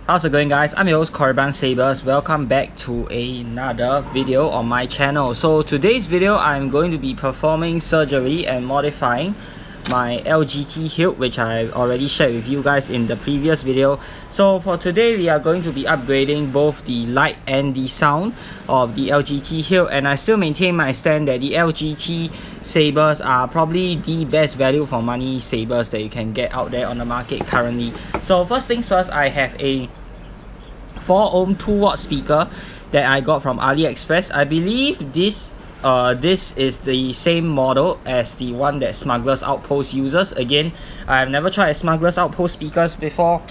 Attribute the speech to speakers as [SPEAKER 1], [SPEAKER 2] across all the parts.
[SPEAKER 1] How's it going, guys? I'm your host Korriban Sabers. Welcome back to another video on my channel. So today's video, I'm going to be performing surgery and modifying my LGT hilt, which I already shared with you guys in the previous video. So for today, we are going to be upgrading both the light and the sound of the LGT hilt, and I still maintain my stand that the LGT sabers are probably the best value for money sabers that you can get out there on the market currently. So first things first, I have a 4 ohm 2-watt speaker that I got from AliExpress. I believe this is the same model as the one that Smuggler's Outpost uses. Again, I've never tried Smuggler's Outpost speakers before.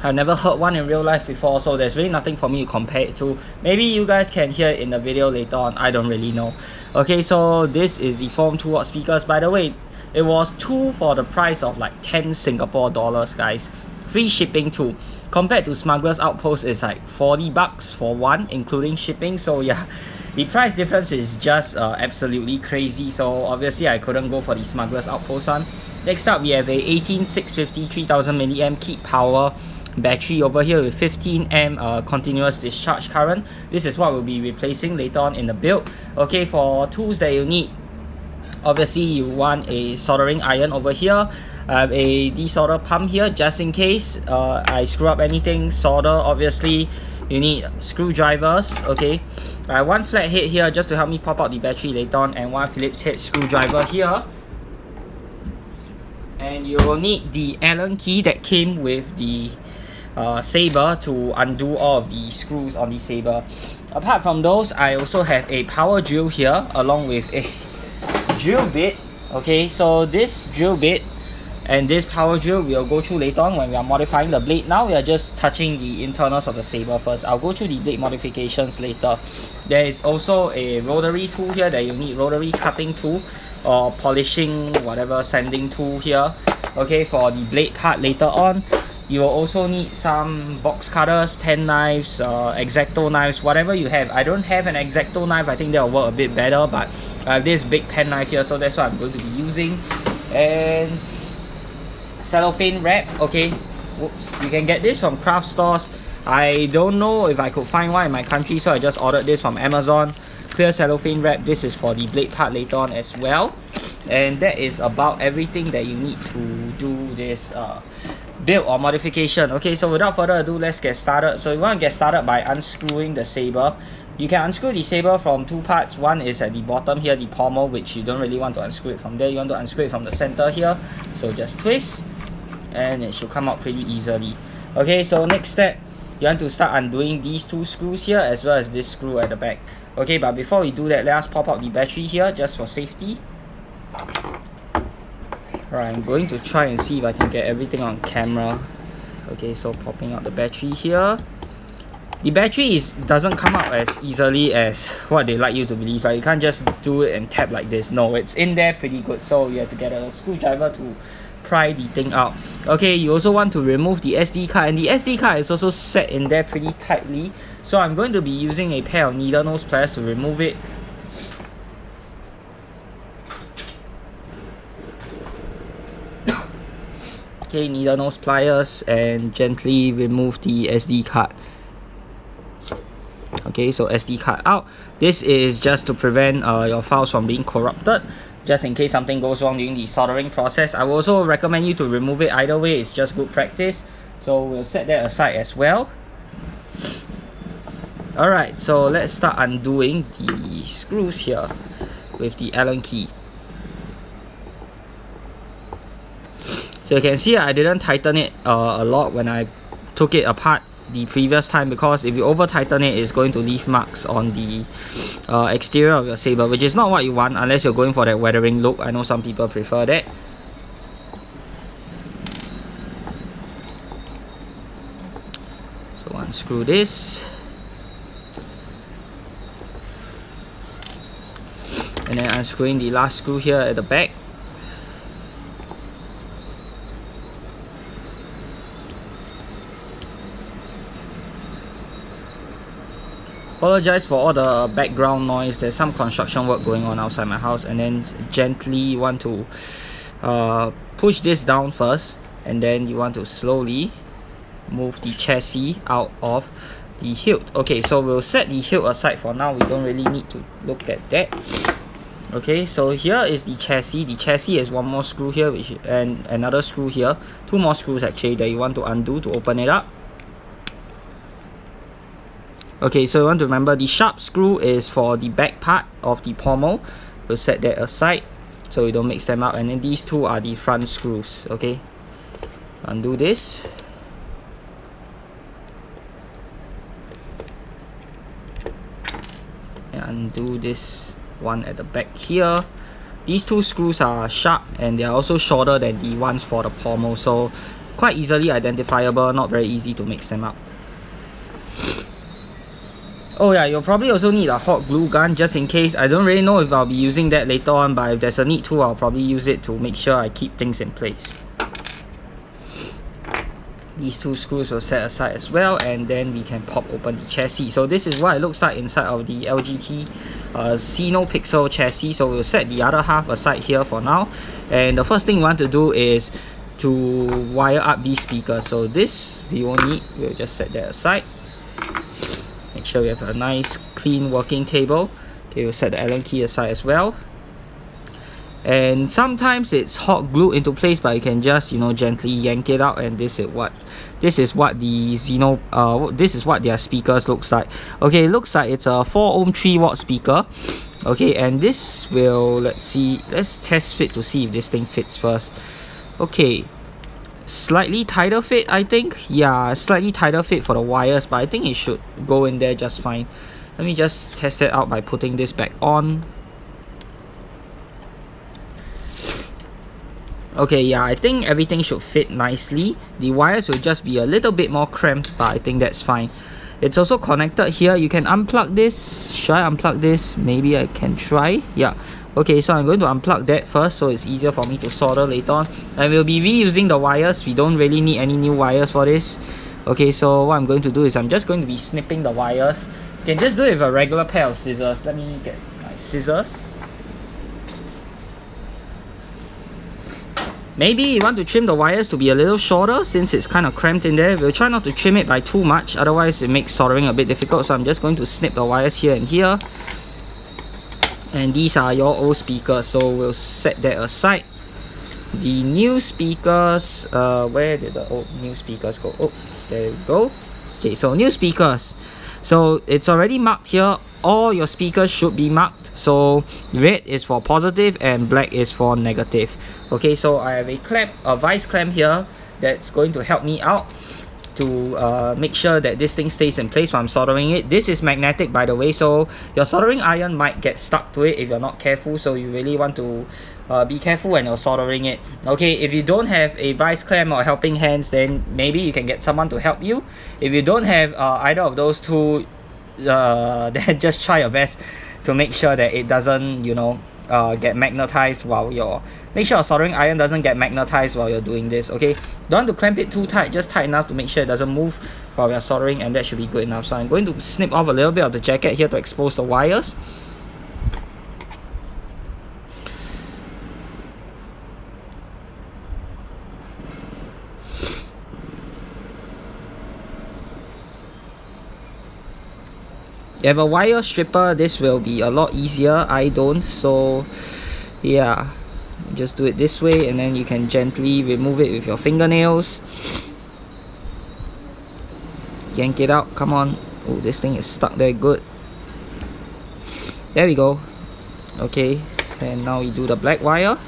[SPEAKER 1] I've never heard one in real life before, so there's really nothing for me to compare it to. Maybe you guys can hear it in the video later on, I don't really know. Okay, so this is the 4 ohm 2-watt speakers. By the way, it was 2 for the price of like 10 Singapore dollars, guys. Free shipping too. Compared to Smuggler's Outpost, it's like 40 bucks for one, including shipping. So yeah, the price difference is just absolutely crazy. So obviously I couldn't go for the Smuggler's Outpost one. Next up, we have a 18650 3000 mAh keep power battery over here with 15A continuous discharge current. This is what we'll be replacing later on in the build. Okay, for tools that you need, obviously you want a soldering iron over here. I have a desolder pump here just in case I screw up anything. Solder, obviously you need screwdrivers. Okay, I have one flat head here just to help me pop out the battery later on, and one Phillips head screwdriver here. And you will need the Allen key that came with the saber to undo all of the screws on the saber. Apart from those, I also have a power drill here along with a drill bit. Okay, so this drill bit and this power drill we'll go through later on when we are modifying the blade. Now we are just touching the internals of the saber first. I'll go through the blade modifications later. There is also a rotary tool here that you need, rotary cutting tool or polishing whatever sanding tool here. Okay, for the blade part later on. You will also need some box cutters, pen knives, X-Acto knives, whatever you have. I don't have an X-Acto knife, I think that will work a bit better, but I have this big pen knife here, so that's what I'm going to be using. And cellophane wrap. Okay, whoops, you can get this from craft stores. I don't know if I could find one in my country, so I just ordered this from Amazon. Clear cellophane wrap. This is for the blade part later on as well. And that is about everything that you need to do this build or modification. Okay, so without further ado, let's get started. So you want to get started by unscrewing the saber. You can unscrew the saber from two parts. One is at the bottom here, the pommel, which you don't really want to unscrew it from there. You want to unscrew it from the center here. So just twist and it should come out pretty easily. Okay, so next step, you want to start undoing these two screws here as well as this screw at the back. Okay, but before we do that, let us pop out the battery here just for safety. Alright, I'm going to try and see if I can get everything on camera. Okay, so popping out the battery here. The battery doesn't come out as easily as what they like you to believe. Like, you can't just do it and tap like this. No, it's in there pretty good. So you have to get a screwdriver to pry the thing out. Okay, you also want to remove the SD card, and the SD card is also set in there pretty tightly. So I'm going to be using a pair of needle nose pliers to remove it. Okay, needle nose pliers, and gently remove the SD card. Okay, so SD card out. This is just to prevent your files from being corrupted, just in case something goes wrong during the soldering process. I will also recommend you to remove it either way. It's just good practice. So we'll set that aside as well. Alright, so let's start undoing the screws here with the Allen key. So you can see I didn't tighten it a lot when I took it apart the previous time, because if you over tighten it, it's going to leave marks on the exterior of your saber, which is not what you want unless you're going for that weathering look. I know some people prefer that. So unscrew this, and then unscrewing the last screw here at the back. Apologize for all the background noise. There's some construction work going on outside my house, and then gently want to push this down first, and then you want to slowly move the chassis out of the hilt. Okay, so we'll set the hilt aside for now. We don't really need to look at that. Okay, so here is the chassis. The chassis is one more screw here, and another screw here. Two more screws actually that you want to undo to open it up. Okay, so you want to remember the sharp screw is for the back part of the pommel. We'll set that aside so we don't mix them up. And then these two are the front screws. Okay, undo this. And undo this one at the back here. These two screws are sharp and they are also shorter than the ones for the pommel, so quite easily identifiable, not very easy to mix them up. Oh yeah, you'll probably also need a hot glue gun just in case. I don't really know if I'll be using that later on, but if there's a need to, I'll probably use it to make sure I keep things in place. These two screws will set aside as well, and then we can pop open the chassis. So this is what it looks like inside of the LGT Xenopixel chassis. So we'll set the other half aside here for now. And the first thing we want to do is to wire up these speakers. So this we won't need, we'll just set that aside. Make sure we have a nice clean working table. Okay, we'll set the Allen key aside as well. And sometimes it's hot glued into place, but you can just, you know, gently yank it out, and this is what the this is what their speakers looks like. Okay, it looks like it's a 4 ohm 3 watt speaker. Okay, and this will, let's test fit to see if this thing fits first. Okay, slightly tighter fit, I think. Yeah, slightly tighter fit for the wires, but I think it should go in there just fine. Let me just test it out by putting this back on. Okay, yeah, I think everything should fit nicely. The wires will just be a little bit more cramped, but I think that's fine. It's also connected here. You can unplug this. Should I unplug this? Maybe I can try. Yeah. Okay, so I'm going to unplug that first so it's easier for me to solder later on. And we'll be reusing the wires. We don't really need any new wires for this. Okay, so what I'm going to do is I'm just going to be snipping the wires. You can just do it with a regular pair of scissors. Let me get my scissors. Maybe you want to trim the wires to be a little shorter since it's kind of cramped in there. We'll try not to trim it by too much, otherwise it makes soldering a bit difficult. So I'm just going to snip the wires here and here. And these are your old speakers, so we'll set that aside. The new speakers, where did the old new speakers go? Oh, there we go. Okay, so new speakers. So it's already marked here. All your speakers should be marked. So red is for positive and black is for negative. Okay, so I have a vice clamp here that's going to help me out to make sure that this thing stays in place while I'm soldering it. This is magnetic, by the way, so your soldering iron might get stuck to it if you're not careful, so you really want to be careful when you're soldering it. Okay, if you don't have a vice clamp or helping hands, then maybe you can get someone to help you. If you don't have either of those two, then just try your best to make sure that it doesn't, you know, get magnetized while you're... Make sure your soldering iron doesn't get magnetized while you're doing this, okay? Don't want to clamp it too tight, just tight enough to make sure it doesn't move while you're soldering, and that should be good enough. So I'm going to snip off a little bit of the jacket here to expose the wires. You have a wire stripper, this will be a lot easier. I don't, so yeah, just do it this way, and then you can gently remove it with your fingernails. Yank it out, come on. Oh, this thing is stuck there, good. There we go. Okay, and now we do the black wire.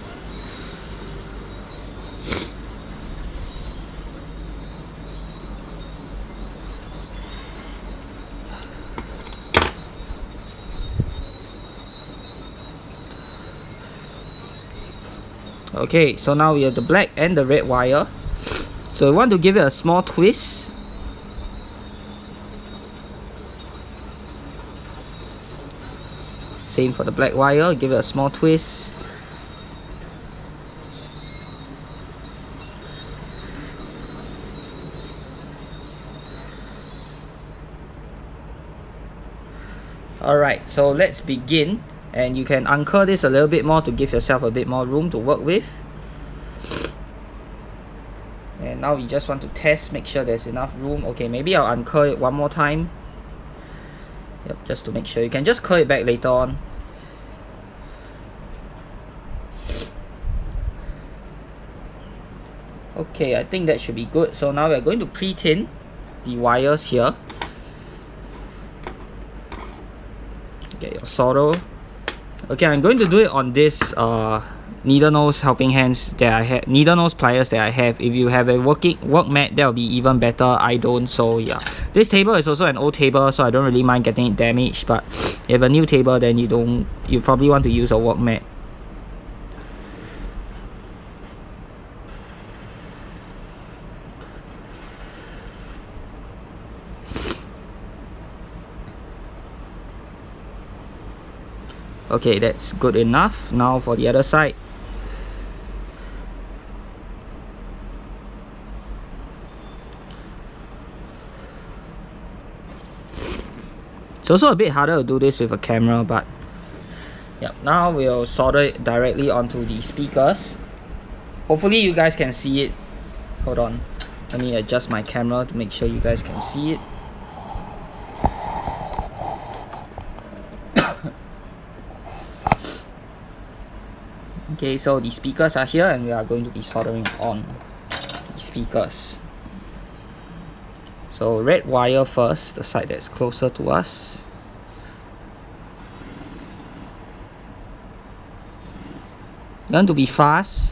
[SPEAKER 1] Okay, so now we have the black and the red wire. So we want to give it a small twist. Same for the black wire, give it a small twist. Alright, so let's begin. And you can uncurl this a little bit more to give yourself a bit more room to work with. And now we just want to test, make sure there's enough room. Okay, maybe I'll uncurl it one more time. Yep, just to make sure. You can just curl it back later on. Okay, I think that should be good. So now we're going to pre-tin the wires here. Get your solder. Okay, I'm going to do it on this needle nose helping hands that I have, needle nose pliers that I have. If you have a work mat, that will be even better. I don't, so yeah. This table is also an old table, so I don't really mind getting it damaged. But if you have a new table, then you probably want to use a work mat. Okay, that's good enough. Now for the other side. It's also a bit harder to do this with a camera, but yeah. Now we'll solder it directly onto the speakers. Hopefully you guys can see it. Hold on. Let me adjust my camera to make sure you guys can see it. Okay, so the speakers are here and we are going to be soldering on the speakers. So red wire first, the side that's closer to us. You want to be fast.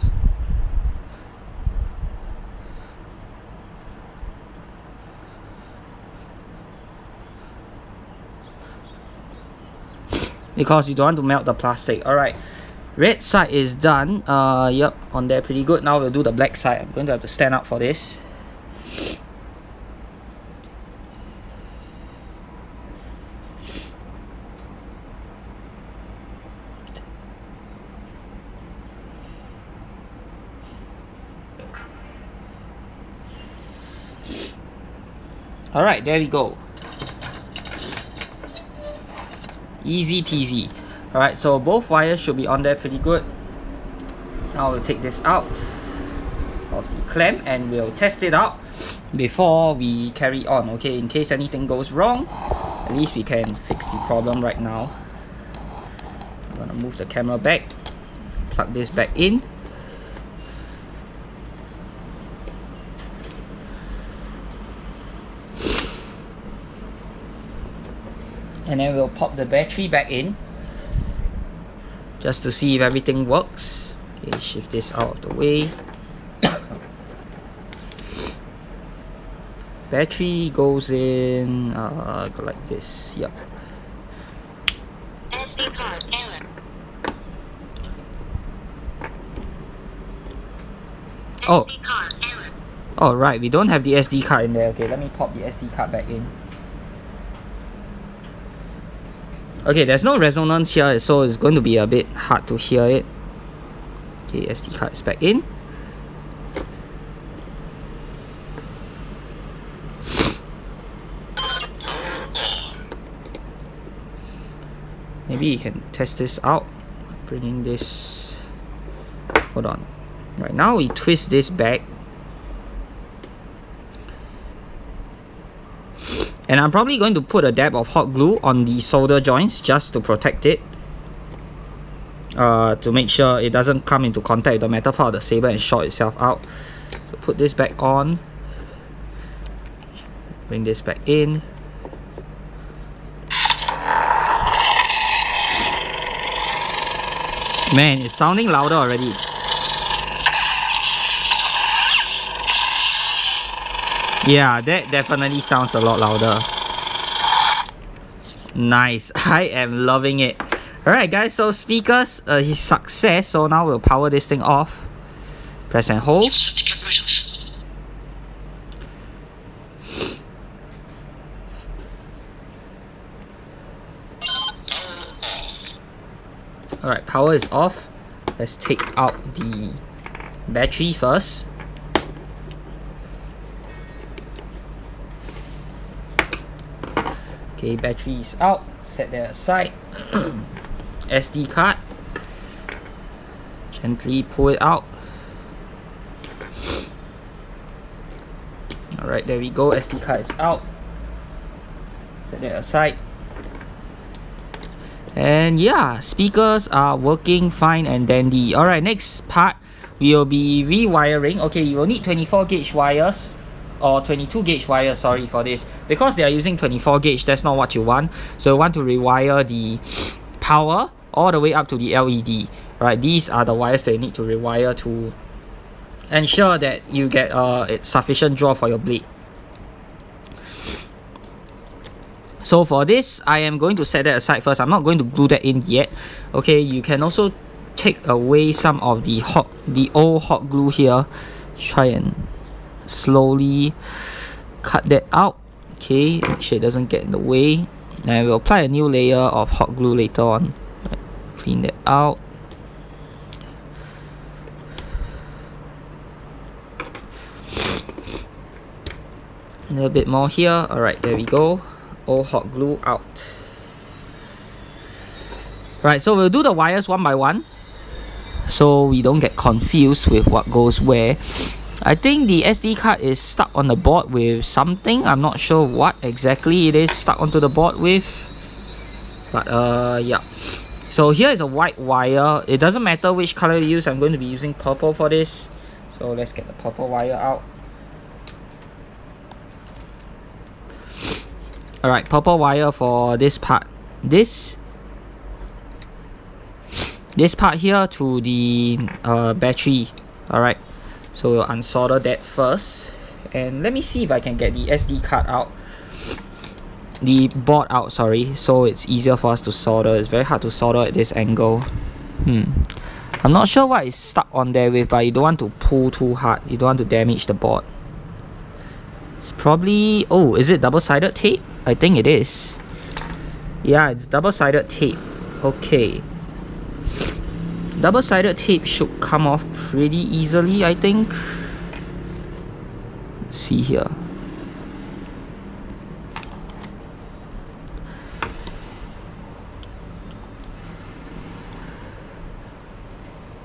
[SPEAKER 1] Because you don't want to melt the plastic. Alright. Red side is done. Yep, on there pretty good. Now we'll do the black side. I'm going to have to stand up for this. Alright, there we go. Easy peasy. Alright, so both wires should be on there pretty good. Now we'll take this out of the clamp and we'll test it out before we carry on. Okay, in case anything goes wrong, at least we can fix the problem right now. I'm gonna move the camera back, plug this back in. And then we'll pop the battery back in just to see if everything works. Okay, shift this out of the way. Battery goes in go like this. Yep.
[SPEAKER 2] SD card error.
[SPEAKER 1] Oh.
[SPEAKER 2] SD card error.
[SPEAKER 1] Oh right, we don't have the SD card in there. Okay, let me pop the SD card back in. Okay, there's no resonance here, so it's going to be a bit hard to hear it. Okay, SD card is back in. Maybe you can test this out. Bringing this. Hold on. Right now, we twist this back. And I'm probably going to put a dab of hot glue on the solder joints just to protect it. To make sure it doesn't come into contact with the metal part of the saber and short itself out. So put this back on. Bring this back in. Man, it's sounding louder already. Yeah, that definitely sounds a lot louder. Nice. I am loving it. Alright guys, so speakers is success. So now we'll power this thing off. Press and hold. Alright, power is off. Let's take out the battery first. Okay, battery is out. Set that aside. SD card. Gently pull it out. Alright, there we go. SD card is out. Set that aside. And yeah, speakers are working fine and dandy. Alright, next part, we will be rewiring. Okay, you will need 24 gauge wires, or 22 gauge wires, sorry for this. Because they are using 24 gauge, that's not what you want. So you want to rewire the power all the way up to the LED. Right, these are the wires that you need to rewire to ensure that you get sufficient draw for your blade. So for this, I am going to set that aside first. I'm not going to glue that in yet. Okay, you can also take away some of the old hot glue here. Try and slowly cut that out. Okay, make sure it doesn't get in the way. And we'll apply a new layer of hot glue later on. Clean that out. A little bit more here. Alright, there we go. All hot glue out. Right, so we'll do the wires one by one, so we don't get confused with what goes where. I think the SD card is stuck on the board with something. I'm not sure what exactly it is stuck onto the board with. But yeah. So here is a white wire. It doesn't matter which color you use. I'm going to be using purple for this. So let's get the purple wire out. Alright, purple wire for this part. This part here to the battery. Alright, so we'll unsolder that first. And let me see if I can get the SD card out. The board out, sorry. So it's easier for us to solder. It's very hard to solder at this angle. I'm not sure what is stuck on there with, but you don't want to pull too hard. You don't want to damage the board. It's probably... oh, is it double-sided tape? I think it is. Yeah, it's double-sided tape. Okay. Double-sided tape should come off pretty easily, I think. Let's see here.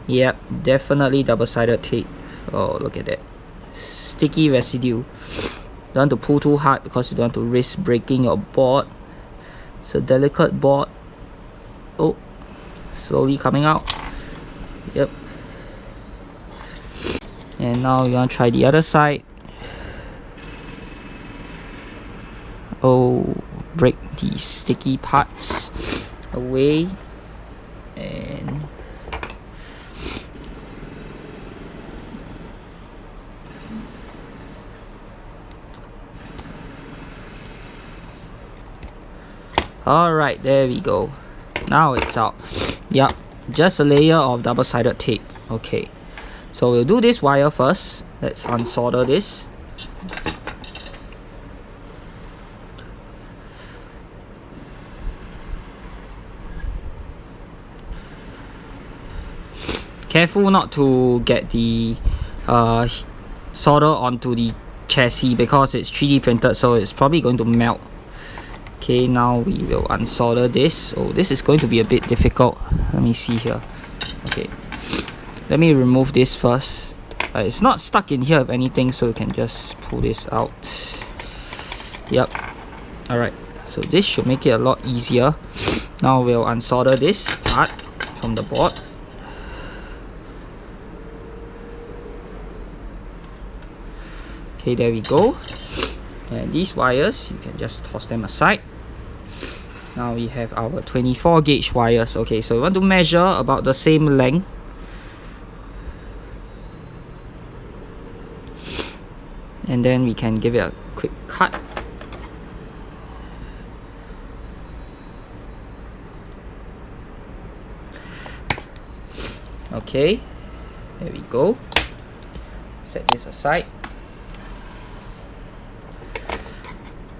[SPEAKER 1] Yep, definitely double-sided tape. Oh, look at that. Sticky residue. Don't want to pull too hard because you don't want to risk breaking your board. It's a delicate board. Oh, slowly coming out. Yep. And now we're gonna try the other side. Oh, break the sticky parts away. And alright, there we go. Now it's out. Yep, just a layer of double-sided tape. Okay, so we'll do this wire first. Let's unsolder this. Careful not to get the solder onto the chassis because it's 3D printed, so it's probably going to melt. Okay, now we will unsolder this. Oh, this is going to be a bit difficult. Let me see here. Okay, let me remove this first. It's not stuck in here if anything, so you can just pull this out. Yep. Alright, so this should make it a lot easier. Now we'll unsolder this part from the board. Okay, there we go. And these wires, you can just toss them aside. Now we have our 24 gauge wires. Okay, so we want to measure about the same length. And then we can give it a quick cut. Okay, there we go. Set this aside.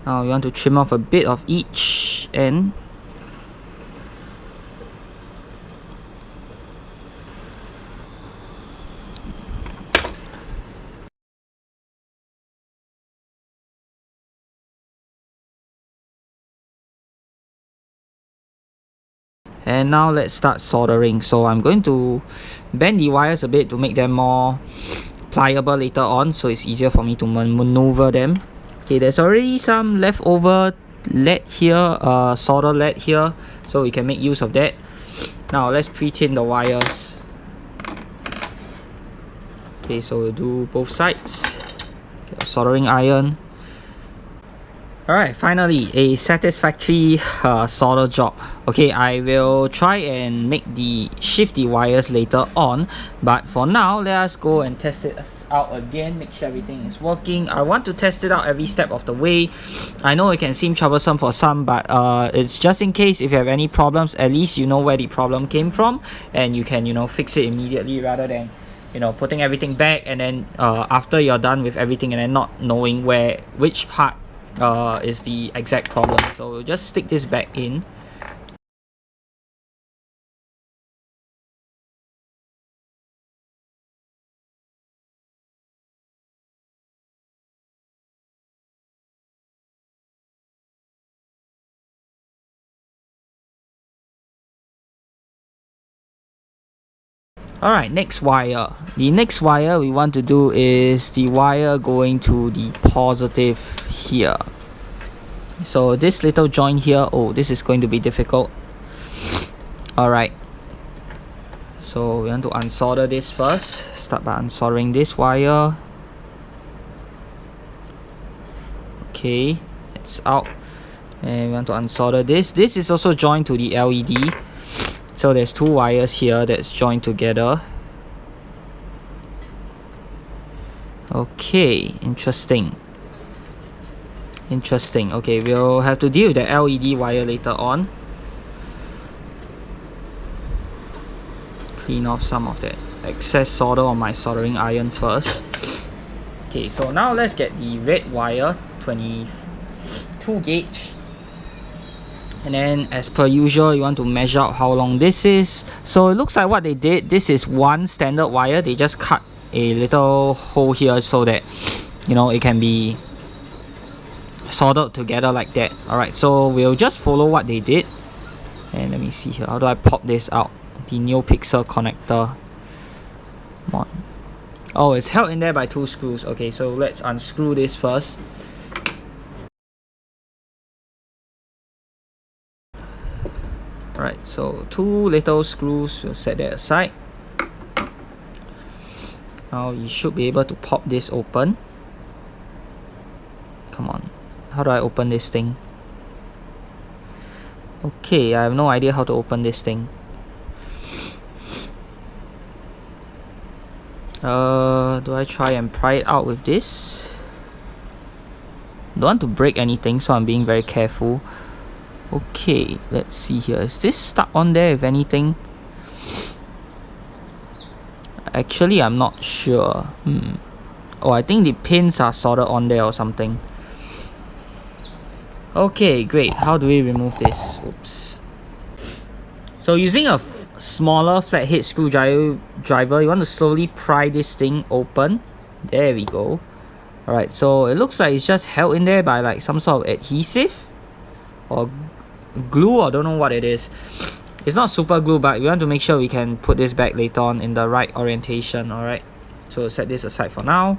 [SPEAKER 1] Now we want to trim off a bit of each end. And now let's start soldering. So I'm going to bend the wires a bit to make them more pliable later on, so it's easier for me to maneuver them. Okay, there's already some leftover lead here, solder lead here, so we can make use of that. Now let's pre-tin the wires. Okay, so we'll do both sides. Okay, soldering iron. Alright, finally a satisfactory solder job. Okay, I will try and shift the wires later on, but for now let us go and test it out again, make sure everything is working. I want to test it out every step of the way. I know it can seem troublesome for some, but it's just in case if you have any problems, at least you know where the problem came from and you can, you know, fix it immediately rather than, you know, putting everything back and then after you're done with everything and then not knowing which part is the exact problem. So we'll just stick this back in. Alright, next wire. The next wire we want to do is the wire going to the positive here. So this little joint here, oh, this is going to be difficult. Alright, so we want to unsolder this first. Start by unsoldering this wire. Okay, it's out. And we want to unsolder this. This is also joined to the LED. So there's two wires here that's joined together. Okay, interesting. Okay, we'll have to deal with the LED wire later on. Clean off some of that excess solder on my soldering iron first. Okay, so now let's get the red wire, 22 gauge. And then as per usual, you want to measure out how long this is. So it looks like what they did, this is one standard wire. They just cut a little hole here so that, you know, it can be soldered together like that. Alright, so we'll just follow what they did. And let me see here, how do I pop this out? The Xenopixel connector. Come on. Oh, it's held in there by two screws. Okay, so let's unscrew this first. Alright, so two little screws, we'll set that aside. Now you should be able to pop this open. Come on, how do I open this thing? Okay, I have no idea how to open this thing. Do I try and pry it out with this? Don't want to break anything, so I'm being very careful. Okay, let's see here. Is this stuck on there if anything? Actually, I'm not sure. Oh, I think the pins are soldered on there or something. Okay, great. How do we remove this? Oops. So using a smaller flathead screwdriver, you want to slowly pry this thing open. There we go. Alright, so it looks like it's just held in there by like some sort of adhesive or glue, or don't know what it is. It's not super glue, but we want to make sure we can put this back later on in the right orientation. Alright, so set this aside for now.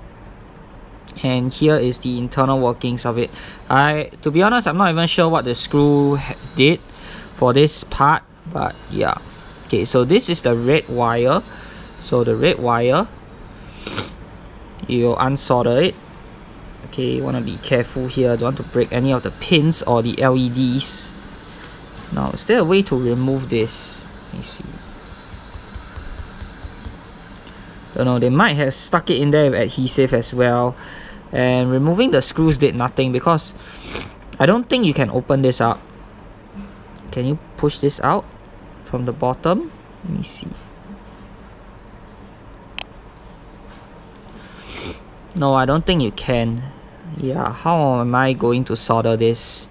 [SPEAKER 1] And here is the internal workings of it. To be honest, I'm not even sure what the screw did for this part, but yeah. Okay, so this is the red wire. So the red wire, you'll unsolder it. Okay, you want to be careful here. Don't want to break any of the pins or the LEDs. Now, is there a way to remove this? Let me see. Don't know, they might have stuck it in there with adhesive as well. And removing the screws did nothing because I don't think you can open this up. Can you push this out from the bottom? Let me see. No, I don't think you can. Yeah, how am I going to solder this?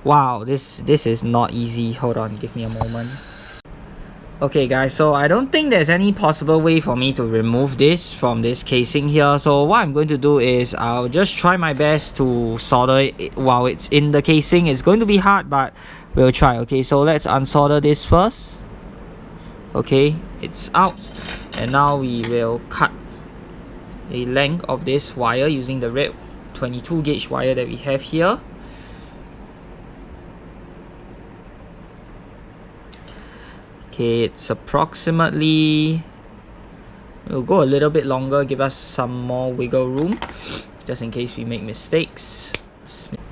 [SPEAKER 1] Wow, this is not easy. Hold on, give me a moment. Okay guys, so I don't think there's any possible way for me to remove this from this casing here. So what I'm going to do is I'll just try my best to solder it while it's in the casing. It's going to be hard, but we'll try. Okay, so let's unsolder this first. Okay, it's out. And now we will cut a length of this wire using the red 22 gauge wire that we have here. Okay, it's approximately, we'll go a little bit longer, give us some more wiggle room just in case we make mistakes.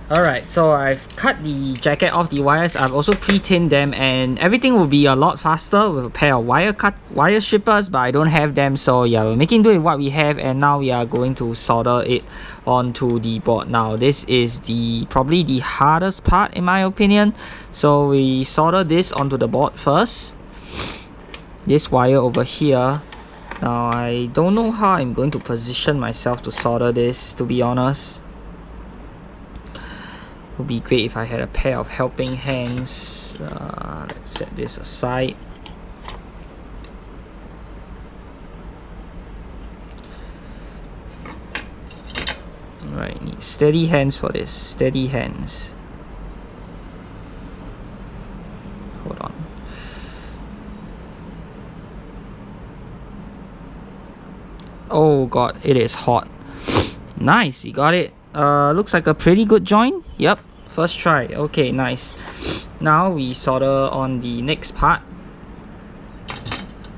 [SPEAKER 1] Alright, so I've cut the jacket off the wires. I've also pre-tinned them, and everything will be a lot faster with a pair of wire strippers, but I don't have them, so yeah, we're making do with what we have, and now we are going to solder it onto the board. Now this is probably the hardest part in my opinion. So we solder this onto the board first, this wire over here. Now I don't know how I'm going to position myself to solder this, to be honest. It would be great if I had a pair of helping hands. Let's set this aside. Alright, need steady hands for this. Steady hands. Hold on. Oh god, it is hot. Nice, we got it. Looks like a pretty good joint. Yep, first try. Okay, nice. Now we solder on the next part.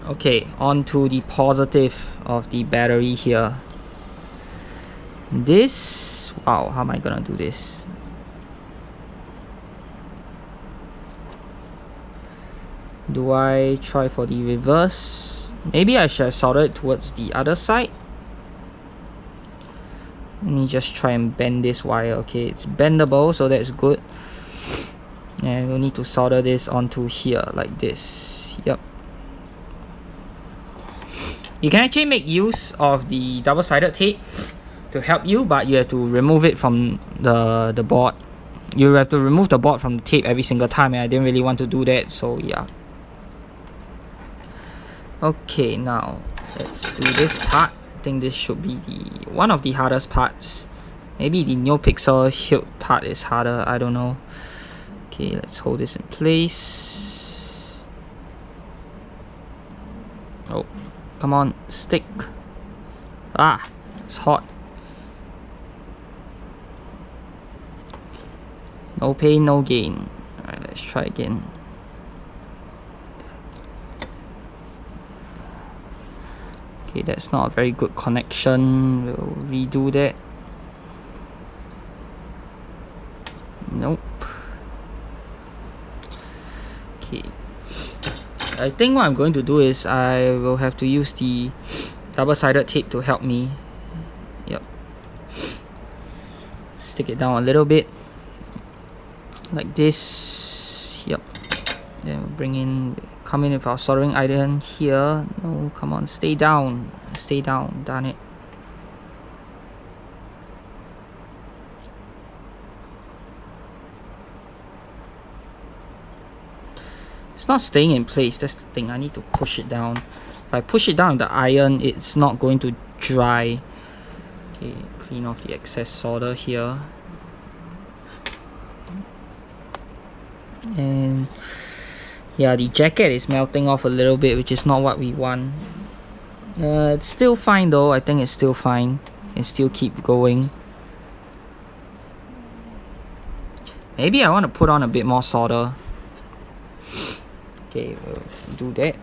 [SPEAKER 1] Okay, onto the positive of the battery here. This, wow, how am I gonna do this? Do I try for the reverse? Maybe I should have soldered it towards the other side. Let me just try and bend this wire. Okay, it's bendable, so that's good. And we'll need to solder this onto here like this. Yep. You can actually make use of the double-sided tape to help you, but you have to remove it from the board. You have to remove the board from the tape every single time, and I didn't really want to do that, so yeah. Okay, now let's do this part. I think this should be one of the hardest parts. Maybe the Xenopixel hilt part is harder, I don't know. Okay, let's hold this in place. Oh, come on, stick. Ah, it's hot. No pain, no gain. Alright, let's try again. Okay, that's not a very good connection. We'll redo that. Nope. Okay. I think what I'm going to do is I will have to use the double-sided tape to help me. Yep. Stick it down a little bit. Like this. Yep. Then we'll bring in, come in with our soldering iron here. No, come on, stay down. Stay down, darn it. It's not staying in place, that's the thing. I need to push it down. If I push it down with the iron, it's not going to dry. Okay, clean off the excess solder here. And yeah, the jacket is melting off a little bit, which is not what we want. It's still fine though. I think it's still fine. Can still keep going. Maybe I want to put on a bit more solder. Okay, we'll do that.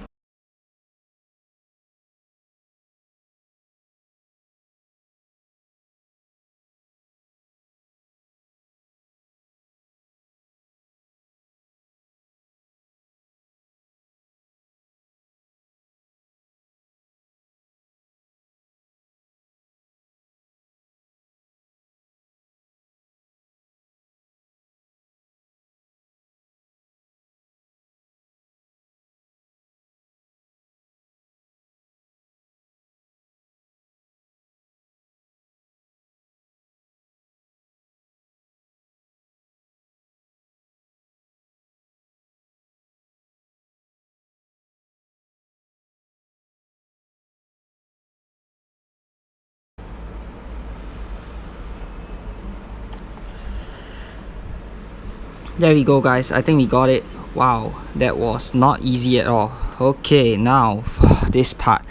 [SPEAKER 1] There we go, guys. I think we got it. Wow, that was not easy at all. Okay, now for this part.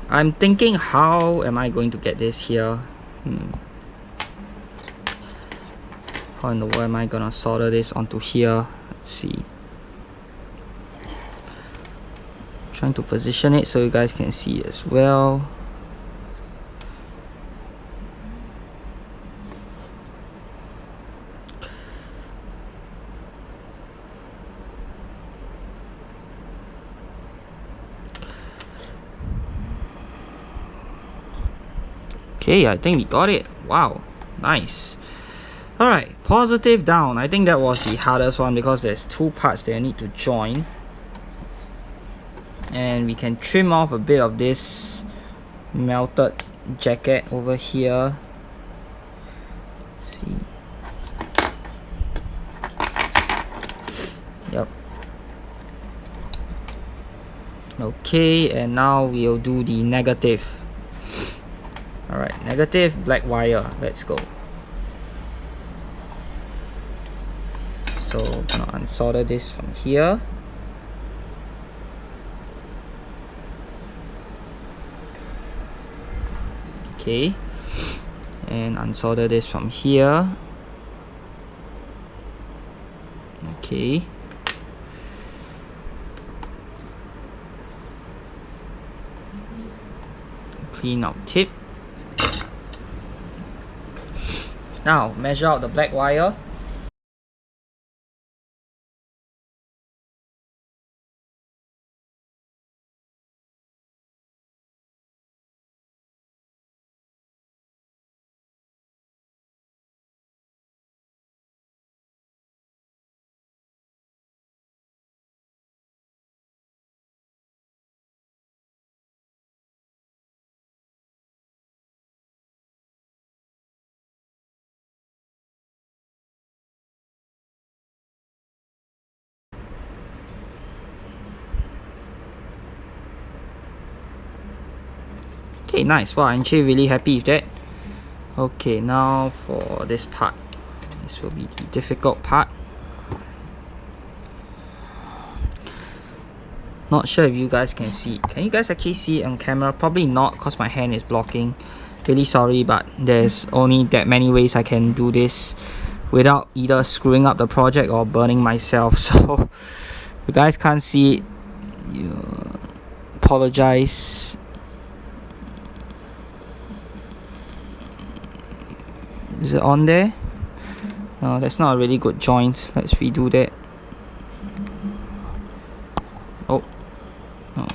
[SPEAKER 1] I'm thinking, how am I going to get this here? How in the world am I gonna solder this onto here? Let's see. Trying to position it so you guys can see as well. Okay, I think we got it. Wow, nice. Alright, positive down. I think that was the hardest one because there's two parts that I need to join. And we can trim off a bit of this melted jacket over here. Let's see. Yep. Okay, and now we'll do the negative. Alright, negative black wire. Let's go. So I'm gonna unsolder this from here. Okay, and unsolder this from here. Okay. Clean out tip. Now measure out the black wire. Okay, nice. Wow, I'm actually really happy with that. Okay, now for this part. This will be the difficult part. Not sure if you guys can see. Can you guys actually see it on camera? Probably not because my hand is blocking. Really sorry, but there's only that many ways I can do this without either screwing up the project or burning myself. So if you guys can't see it, you apologize. Is it on there? No, that's not a really good joint. Let's redo that. Oh. No.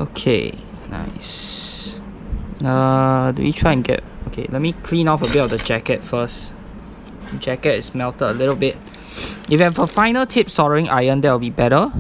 [SPEAKER 1] Okay, nice. Do we try and get... Okay, let me clean off a bit of the jacket first. The jacket is melted a little bit. If you have a finer tip soldering iron, that will be better.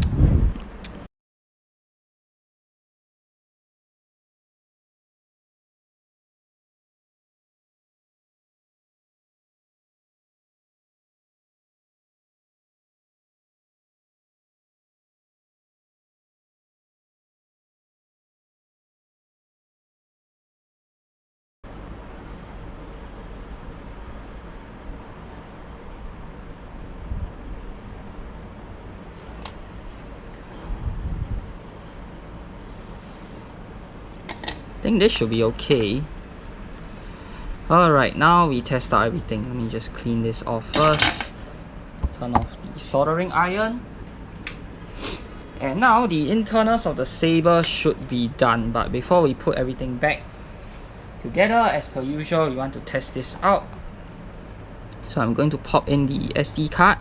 [SPEAKER 1] I think this should be okay. Alright, now we test out everything. Let me just clean this off first. Turn off the soldering iron. And now the internals of the saber should be done. But before we put everything back together, as per usual, we want to test this out. So I'm going to pop in the SD card.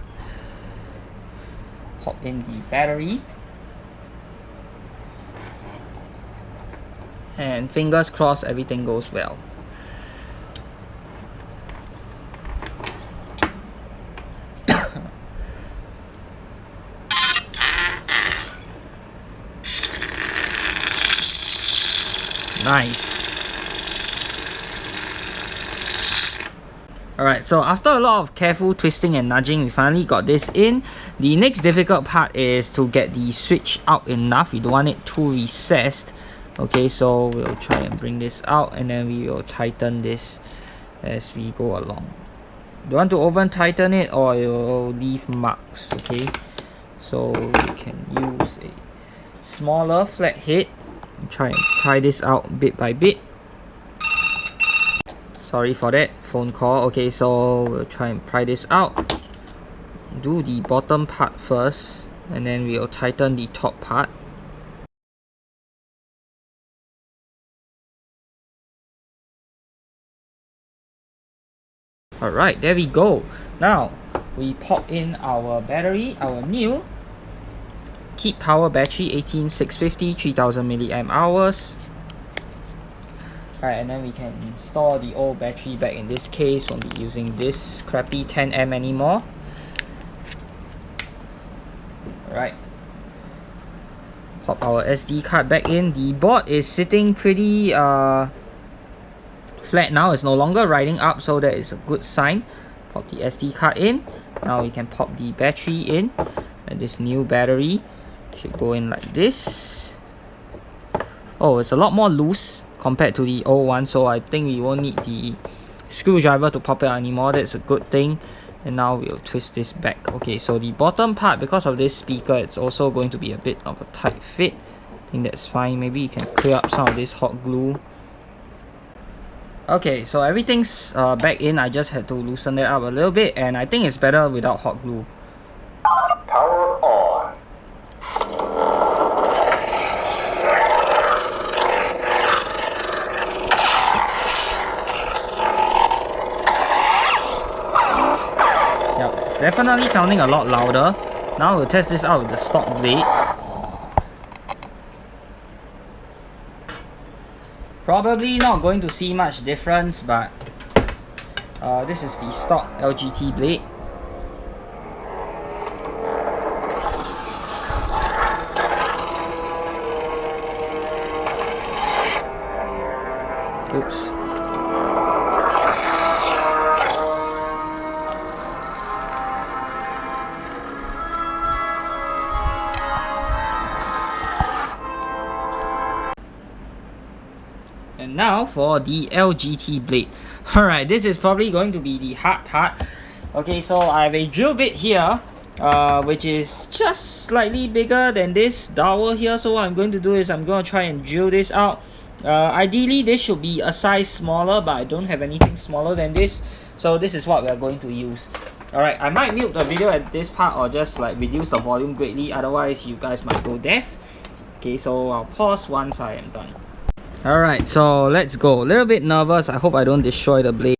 [SPEAKER 1] Pop in the battery. And fingers crossed everything goes well. Nice. Alright, so after a lot of careful twisting and nudging, we finally got this in. The next difficult part is to get the switch out enough. We don't want it too recessed. Okay, so we'll try and bring this out and then we will tighten this as we go along. don't want to over tighten it or it will leave marks. Okay, so we can use a smaller flat head and try and pry this out bit by bit. Sorry for that phone call. Okay, so we'll try and pry this out. Do the bottom part first, and then we'll tighten the top part. Alright, there we go. Now we pop in our battery, our new Keep Power battery 18650 3000 milliamp hours. Alright, and then we can install the old battery back. In this case, won't be using this crappy 10M anymore. Alright, pop our SD card back in. The board is sitting pretty flat now. It's no longer riding up, so that is a good sign. Pop the SD card in. Now we can pop the battery in, and this new battery should go in like this. Oh, it's a lot more loose compared to the old one, so I think we won't need the screwdriver to pop it out anymore. That's a good thing. And now we'll twist this back. Okay, so the bottom part, because of this speaker, it's also going to be a bit of a tight fit. I think that's fine. Maybe you can clear up some of this hot glue. Okay, so everything's back in. I just had to loosen it up a little bit, and I think it's better without hot glue.
[SPEAKER 3] Power on.
[SPEAKER 1] Yep, it's definitely sounding a lot louder. Now we'll test this out with the stock blade. Probably not going to see much difference, but this is the stock LGT blade. Oops. And now for the LGT blade. Alright, this is probably going to be the hard part. Okay, so I have a drill bit here, which is just slightly bigger than this dowel here. So what I'm going to do is I'm going to try and drill this out. Ideally, this should be a size smaller, but I don't have anything smaller than this. So this is what we are going to use. Alright, I might mute the video at this part or just like reduce the volume greatly. Otherwise, you guys might go deaf. Okay, so I'll pause once I am done. Alright, so let's go. A little bit nervous. I hope I don't destroy the blade.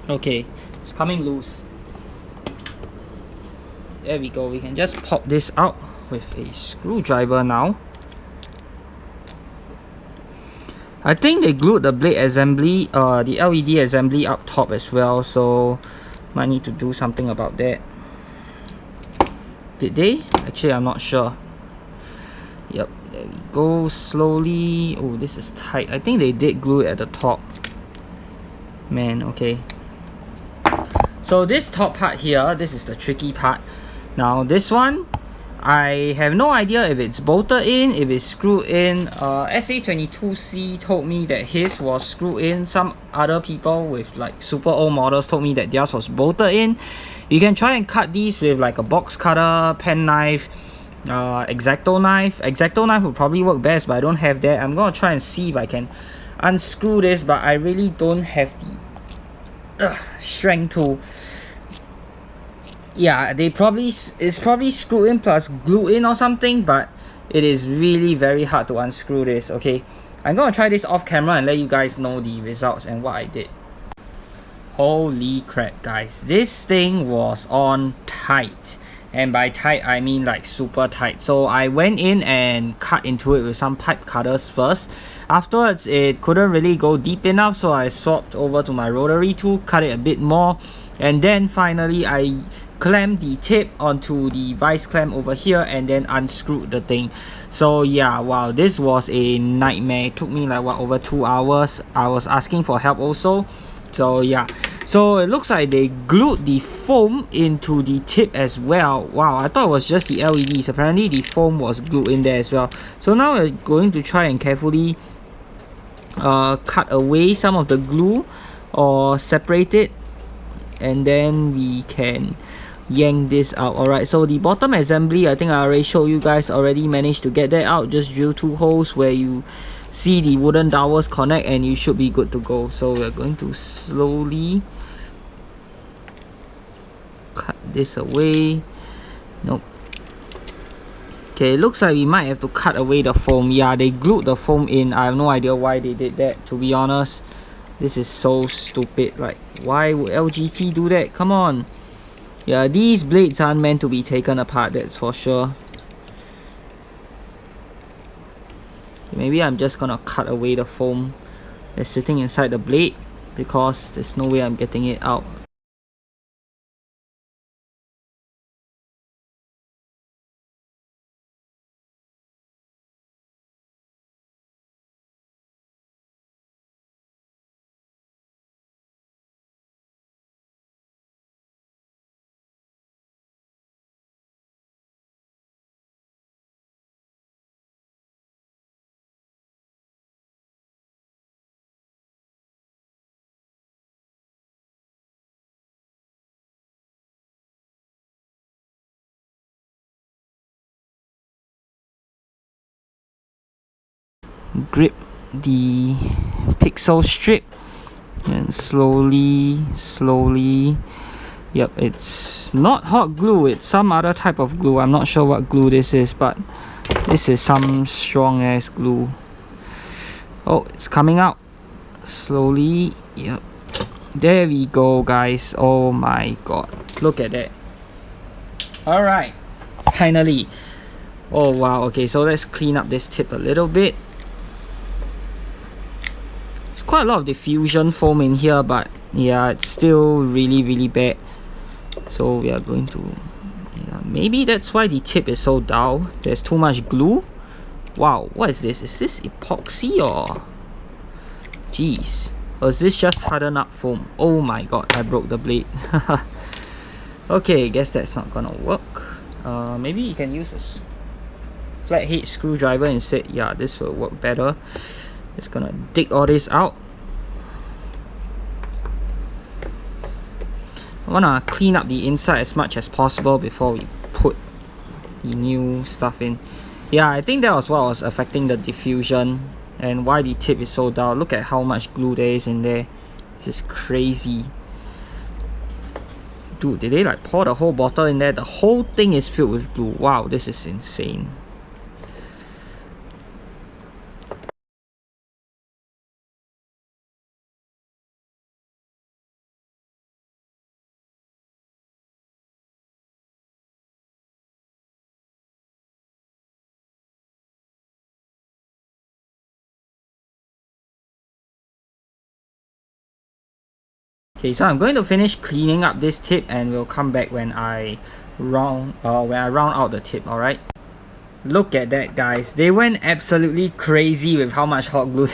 [SPEAKER 1] Okay, it's coming loose. There we go. We can just pop this out with a screwdriver now. I think they glued the blade assembly, the LED assembly up top as well, so might need to do something about that. Did they? Actually, I'm not sure. Yep, there we go. Slowly. Oh, this is tight. I think they did glue it at the top. Man, okay. So this top part here, this is the tricky part. Now this one, I have no idea if it's bolted in, if it's screwed in. SA22C told me that his was screwed in. Some other people with like super old models told me that theirs was bolted in. You can try and cut these with like a box cutter, pen knife, X-Acto knife. X-Acto knife would probably work best, but I don't have that. I'm gonna try and see if I can unscrew this, but I really don't have the strength to. Yeah, it's probably screwed in plus glue in or something, but it is really very hard to unscrew this. Okay, I'm gonna try this off camera and let you guys know the results and what I did. Holy crap, guys, this thing was on tight. and by tight I mean like super tight. So I went in and cut into it with some pipe cutters first. Afterwards it couldn't really go deep enough, so I swapped over to my rotary tool, cut it a bit more, and then finally I clamped the tip onto the vice clamp over here and then unscrewed the thing. So yeah, wow, this was a nightmare. It took me like what, over 2 hours. I was asking for help also. So yeah, so it looks like they glued the foam into the tip as well. Wow, I thought it was just the LEDs. Apparently the foam was glued in there as well. So now we're going to try and carefully cut away some of the glue or separate it, and then we can yank this out. Alright, so the bottom assembly, I think I already showed you guys, already managed to get that out. Just drill 2 holes where you see the wooden dowels connect and you should be good to go. So we're going to slowly cut this away. Nope. Okay, it looks like we might have to cut away the foam. Yeah, they glued the foam in. I have no idea why they did that, to be honest. This is so stupid. Like, why would LGT do that? Come on. Yeah, these blades aren't meant to be taken apart, that's for sure. Maybe I'm just gonna cut away the foam that's sitting inside the blade, because there's no way I'm getting it out. Grip the pixel strip and slowly, yep, it's not hot glue, it's some other type of glue. I'm not sure what glue this is, but this is some strong ass glue. Oh, it's coming out slowly. Yep, there we go, guys. Oh my god, look at that. All right, finally. Oh wow. Okay, so let's clean up this tip a little bit. Quite a lot of diffusion foam in here, but yeah, it's still really bad. So we are going to, yeah, maybe that's why the tip is so dull. There's too much glue. Wow, what is this? Is this epoxy or jeez, or is this just hardened up foam? Oh my god, I broke the blade. Okay, guess that's not gonna work. Maybe you can use a flathead screwdriver instead. Yeah, this will work better. Just gonna dig all this out. I wanna clean up the inside as much as possible before we put the new stuff in. Yeah, I think that was what was affecting the diffusion and why the tip is so dull. Look at how much glue there is in there. This is crazy. Dude, did they like pour the whole bottle in there? The whole thing is filled with glue. Wow, this is insane. Okay, so I'm going to finish cleaning up this tip and we'll come back when I round out the tip. Alright, look at that, guys. They went absolutely crazy with how much hot glue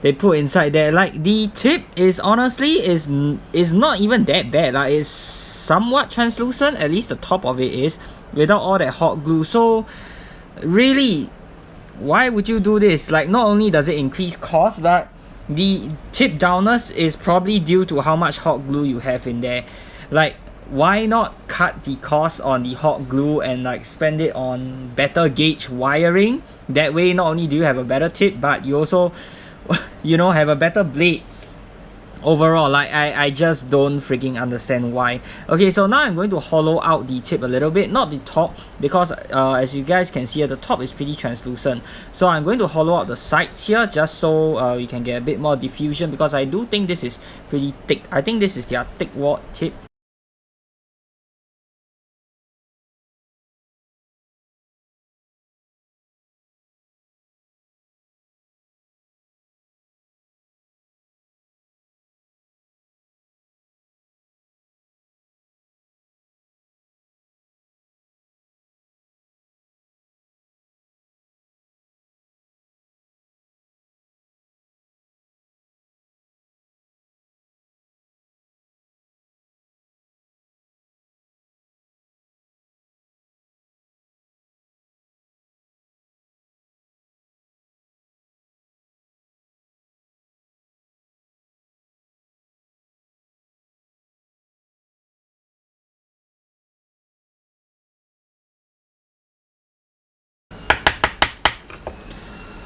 [SPEAKER 1] they put inside there. Like, the tip is honestly is not even that bad. Like, it's somewhat translucent, at least the top of it is, without all that hot glue. So really, why would you do this? Like, not only does it increase cost, but the tip dullness is probably due to how much hot glue you have in there. Like, why not cut the cost on the hot glue and like spend it on better gauge wiring? That way, not only do you have a better tip, but you also, you know, have a better blade overall. Like, I just don't freaking understand why. Okay, so now I'm going to hollow out the tip a little bit, not the top, because as you guys can see, the top is pretty translucent. So I'm going to hollow out the sides here just so we can get a bit more diffusion, because I do think this is pretty thick. I think this is their thick wad tip.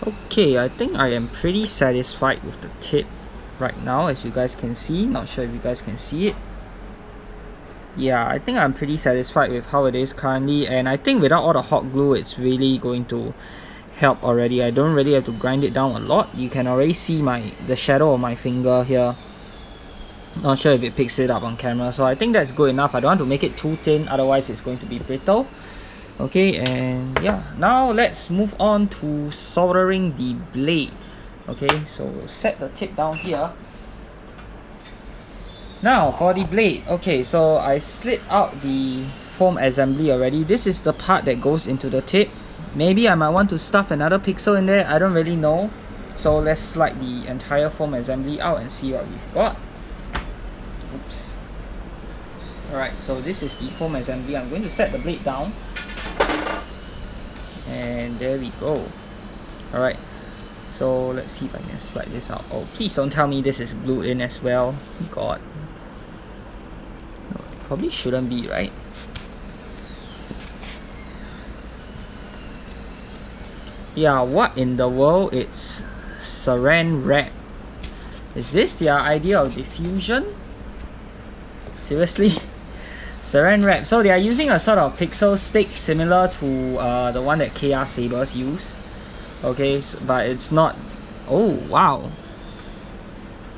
[SPEAKER 1] Okay, I think I am pretty satisfied with the tip right now, as you guys can see. Not sure if you guys can see it. Yeah, I think I'm pretty satisfied with how it is currently, and I think without all the hot glue, it's really going to help already. I don't really have to grind it down a lot. You can already see the shadow of my finger here. Not sure if it picks it up on camera, so I think that's good enough. I don't want to make it too thin, otherwise it's going to be brittle. Okay, and yeah, now let's move on to soldering the blade. Okay, so we'll set the tip down here. Now for the blade, okay, so I slid out the foam assembly already. This is the part that goes into the tip. Maybe I might want to stuff another pixel in there, I don't really know. So let's slide the entire foam assembly out and see what we've got. Oops. Alright, so this is the foam assembly. I'm going to set the blade down. And there we go. Alright, so let's see if I can slide this out. Oh, please don't tell me this is glued in as well. God. No, it probably shouldn't be, right? Yeah, what in the world? It's saran wrap. Is this their idea of diffusion? Seriously? Saran wrap. So they are using a sort of pixel stick similar to the one that KR sabers use. Okay, so, but it's not. Oh wow.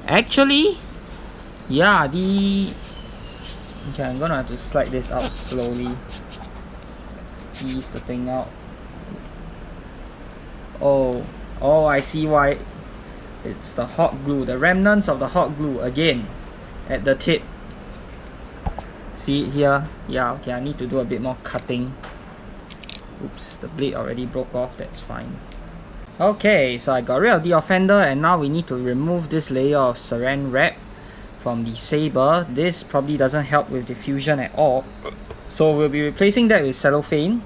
[SPEAKER 1] Actually, yeah, okay, I'm gonna have to slide this out slowly. Ease the thing out. Oh, I see why. It's the hot glue, the remnants of the hot glue again at the tip. See it here? Yeah, okay, I need to do a bit more cutting. Oops, the blade already broke off, that's fine. Okay, so I got rid of the offender, and now we need to remove this layer of saran wrap from the saber. This probably doesn't help with diffusion at all, so we'll be replacing that with cellophane.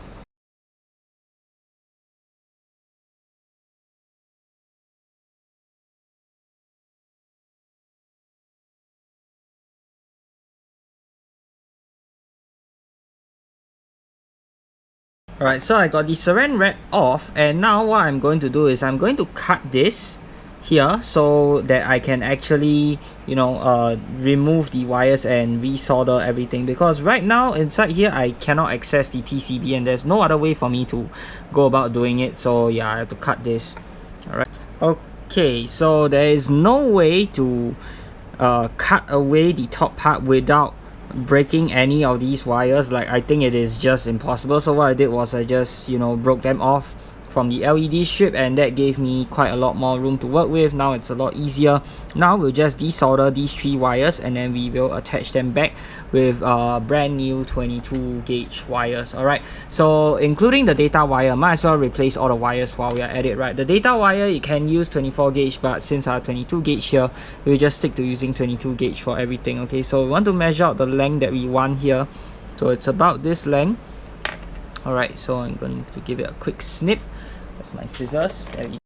[SPEAKER 1] Alright, so I got the saran wrap off, and now what I'm going to do is I'm going to cut this here so that I can actually, you know, remove the wires and resolder everything, because right now inside here I cannot access the PCB and there's no other way for me to go about doing it. So yeah, I have to cut this. Alright, okay, so there is no way to cut away the top part without breaking any of these wires. Like, I think it is just impossible. So what I did was I just, you know, broke them off from the LED strip, and that gave me quite a lot more room to work with. Now it's a lot easier. Now we'll just desolder these 3 wires, and then we will attach them back with brand new 22 gauge wires. Alright, so including the data wire, might as well replace all the wires while we are at it, right? The data wire, you can use 24 gauge, but since I have 22 gauge here, we'll just stick to using 22 gauge for everything. Okay, so we want to measure out the length that we want here. So it's about this length. Alright, so I'm going to give it a quick snip. That's my scissors. There we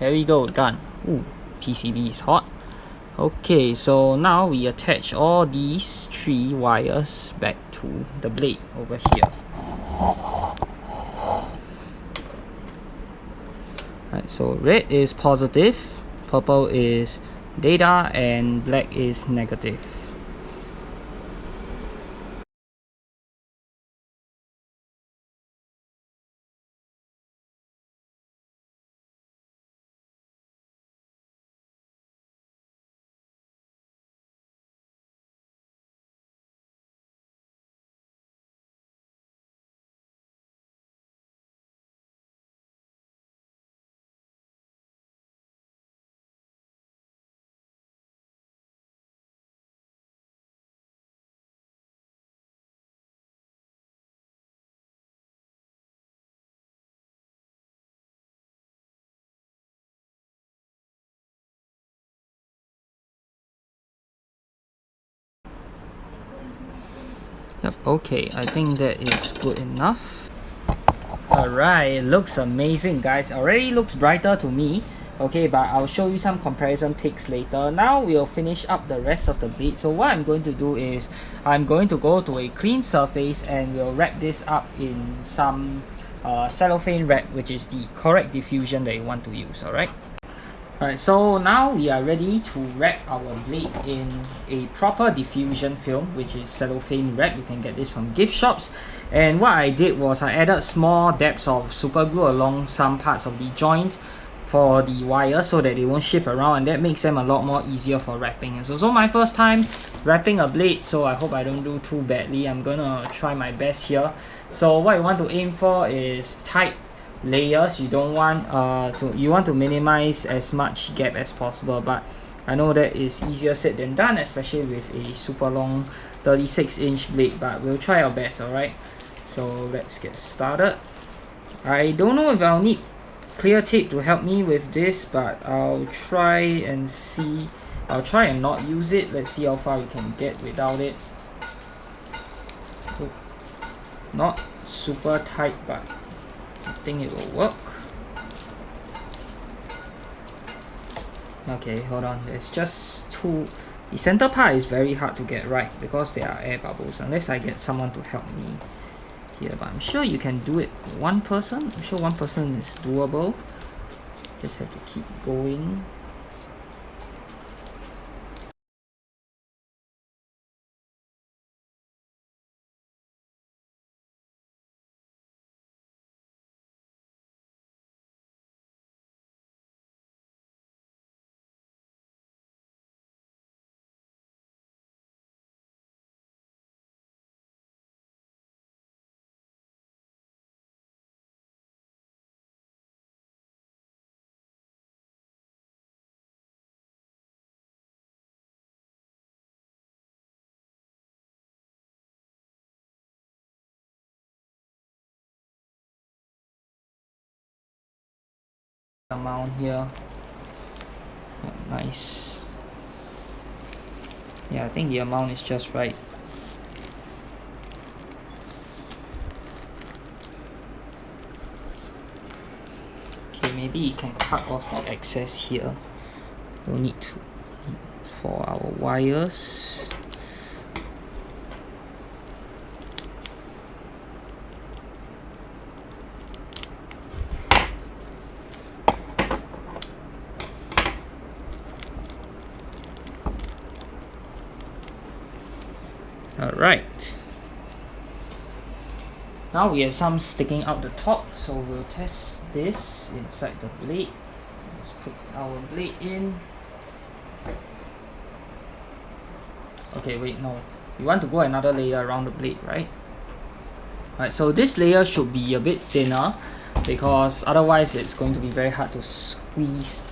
[SPEAKER 1] There we go, done. Ooh, PCB is hot. Okay, so now we attach all these 3 wires back to the blade over here. Right, so red is positive, purple is data, and black is negative. Yep, okay, I think that is good enough. Alright, it looks amazing, guys. Already looks brighter to me. Okay, but I'll show you some comparison pics later. Now we'll finish up the rest of the blade. So what I'm going to do is I'm going to go to a clean surface and we'll wrap this up in some cellophane wrap, which is the correct diffusion that you want to use. Alright. Alright, so now we are ready to wrap our blade in a proper diffusion film, which is cellophane wrap. You can get this from gift shops. And what I did was I added small dabs of super glue along some parts of the joint for the wires so that they won't shift around, and that makes them a lot more easier for wrapping. And so my first time wrapping a blade, so I hope I don't do too badly. I'm gonna try my best here. So what you want to aim for is tight layers. You don't want you want to minimize as much gap as possible, but I know that is easier said than done, especially with a super long 36-inch blade, but we'll try our best. Alright, so let's get started. I don't know if I'll need clear tape to help me with this, but I'll try and see. I'll try and not use it. Let's see how far we can get without it. So, not super tight, but I think it will work. Okay, hold on. It's just too... The center part is very hard to get right because there are air bubbles, unless I get someone to help me here. But I'm sure you can do it one person. I'm sure one person is doable. Just have to keep going. Amount here. Yeah, nice. Yeah, I think the amount is just right. Okay, maybe you can cut off the excess here. No need to. For our wires. Alright, now we have some sticking out the top, so we'll test this inside the blade. Let's put our blade in. Okay, wait, no. You want to go another layer around the blade, right? Alright, so this layer should be a bit thinner because otherwise it's going to be very hard to squeeze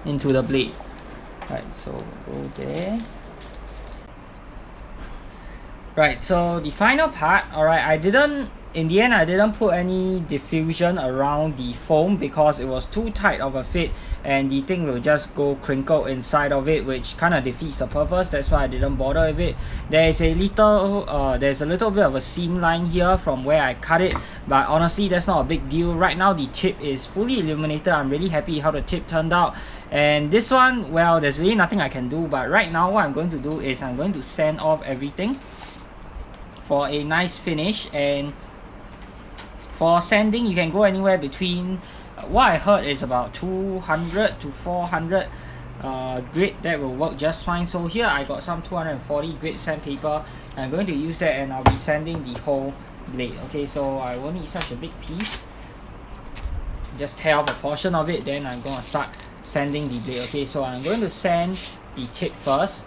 [SPEAKER 1] into the blade. Alright, so go there. Right, so the final part, alright, I didn't in the end I didn't put any diffusion around the foam because it was too tight of a fit and the thing will just go crinkle inside of it, which kind of defeats the purpose. That's why I didn't bother with it. There's a little bit of a seam line here from where I cut it, but honestly that's not a big deal. Right now the tip is fully illuminated. I'm really happy how the tip turned out. And this one, well, there's really nothing I can do, but right now what I'm going to do is I'm going to sand off everything for a nice finish. And for sanding, you can go anywhere between, what I heard is about 200 to 400 grit. That will work just fine. So here I got some 240 grit sandpaper. I'm going to use that and I'll be sanding the whole blade. Okay, so I won't need such a big piece. Just tear off a portion of it, then I'm going to start sanding the blade. Okay, so I'm going to sand the tip first,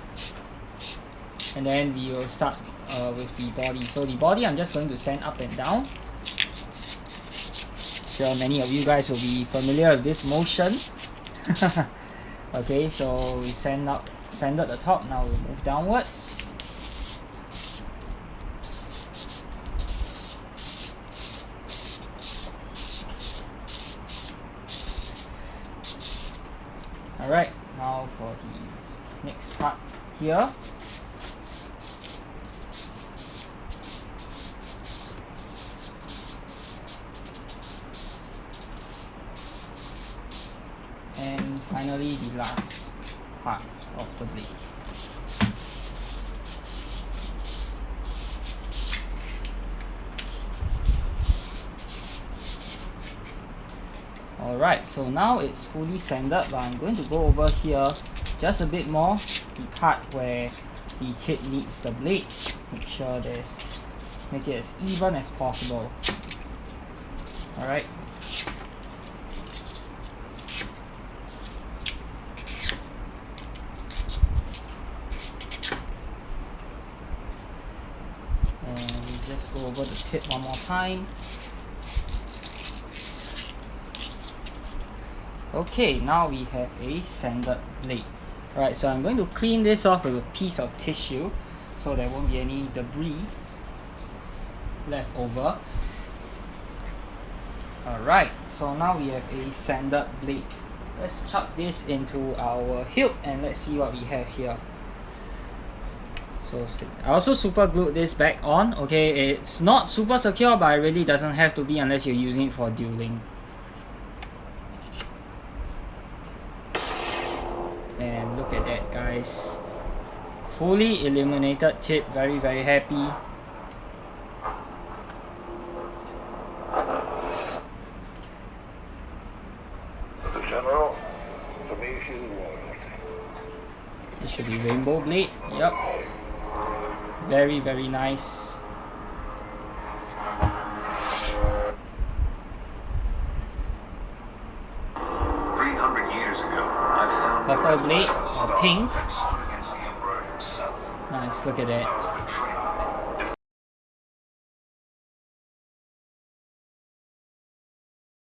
[SPEAKER 1] and then we will start with the body. So the body I'm just going to sand up and down. Sure, many of you guys will be familiar with this motion. Okay, so we sanded the top. Now we'll move downwards. Alright, now for the next part here. And finally the last part of the blade. Alright, so now it's fully sanded, but I'm going to go over here just a bit more, the part where the tip meets the blade. Make it as even as possible. Alright. And we just go over the tip one more time. Okay, now we have a sanded blade. Alright, so I'm going to clean this off with a piece of tissue so there won't be any debris left over. Alright, so now we have a sanded blade. Let's chuck this into our hilt and let's see what we have here. So I also super glued this back on. Okay, it's not super secure, but it really doesn't have to be unless you're using it for dueling. And look at that, guys. Fully illuminated tip. Very, very happy.
[SPEAKER 3] The General, information royalty.
[SPEAKER 1] It should be rainbow blade. Yep. Very, very nice. Purple blade or pink. Nice, look at that.